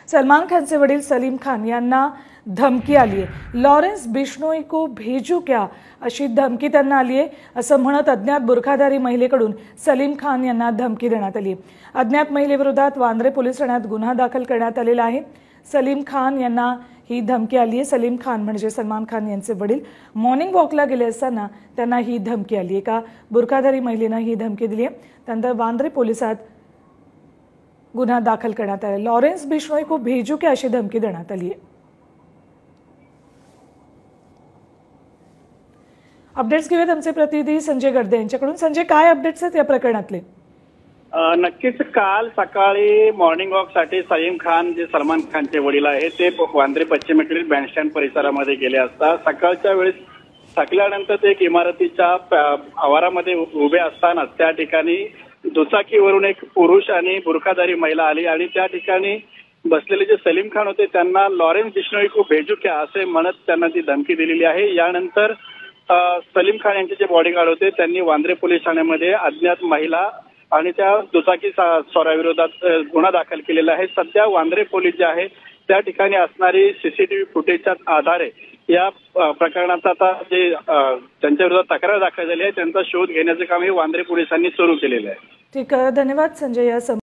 सलमान खानचे वडील सलीम खान यांना धमकी आली आहे। लॉरेन्स बिश्नोई को भेजू क्या अशी धमकी त्यांना आली आहे असं म्हणत अज्ञात बुरखाधारी महिलेकडून सलीम खान यांना धमकी देण्यात आली आहे। अज्ञात महिलेविरोधात वांद्रे पोलीस ठाण्यात गुन्हा दाखल करण्यात आलेला आहे। सलीम खान यांना ही धमकी आली आहे। सलीम खान म्हणजे सलमान खान यांचे वडील मॉर्निंग वॉकला गेले असताना त्यांना ही धमकी आली आहे। एका बुरखाधारी महिलेने ही धमकी दिली आहे। त्यानंतर वांद्रे पोलिसात गुन्हा दाखल करण्यात आला। लॉरेन्स बिश्नोई को भेजू क्या अशी धमकी देण्यात आली आहे। अपडेट्स घेऊयात आमचे प्रतिनिधी संजय गर्दे यांच्याकडून। संजय, काय अपडेट्स आहेत या प्रकरणातले? नक्कीच काल सकाळी मॉर्निंग वॉक साठी सलीम खान जे सलमान खानचे वडील आहेत ते वांद्रे पश्चिमेकडील बँडस्टँड परिसरामध्ये गेले असता सकाळच्या वेळेस थकल्यानंतर ते एक इमारतीच्या आवारामध्ये उभे असताना त्या ठिकाणी दुचाकीवरून एक पुरुष आणि बुरखाधारी महिला आली आणि त्या ठिकाणी बसलेले जे सलीम खान होते त्यांना लॉरेन्स बिश्नोई को भेजू क्या असे म्हणत त्यांना ती धमकी दिलेली आहे। यानंतर सलीम खान यांचे जे बॉडीगार्ड होते त्यांनी वांद्रे पोलीस ठाण्यामध्ये अज्ञात महिला आणि त्या दुचाकी स्वाराविरोधात गुन्हा दाखल केलेला आहे। सध्या वांद्रे पोलीस जे आहे त्या ठिकाणी असणारी सीसीटीव्ही फुटेजच्या आधारे या प्रकरणाचा आता जे त्यांच्या विरोधात तक्रार दाखल झाली आहे त्यांचा शोध घेण्याचे काम हे वांद्रे पोलिसांनी सुरू केलेलं आहे। ठीक आहे, धन्यवाद संजय।